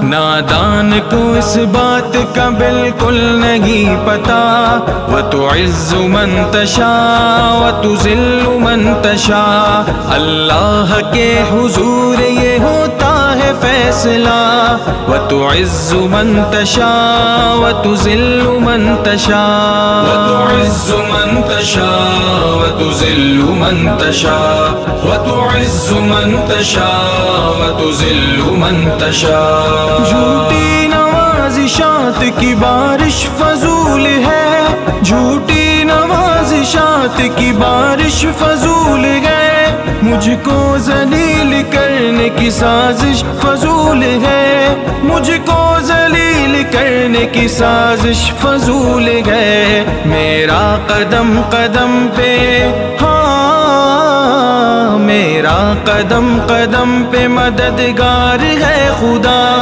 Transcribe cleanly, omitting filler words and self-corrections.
نادان کو اس بات کا بالکل نہیں پتا، وَتُعِزُّ مَن تَشَاءُ وَتُذِلُّ مَن تَشَاءُ، اللہ کے حضور یہ ہوتا ہے فیصلہ، وَتُعِزُّ مَن تَشَاءُ وَتُذِلُّ مَن تَشَاءُ، وَتُعِزُّ مَن تَشَاءُ وَتُذِلُّ مَن تَشَاءُ، وَتُعِزُّ مَن تَشَاءُ وَتُذِلُّ مَن تَشَاءُ۔ جھوٹی نوازشات کی بارش فضول ہے، جھوٹی نوازشات کی بارش فضول ہے، مجھ کو ذلیل کرنے کی سازش فضول ہے، مجھ کو ذلیل کرنے کی سازش فضول ہے، میرا قدم قدم پہ میرا قدم قدم پہ مددگار ہے خدا۔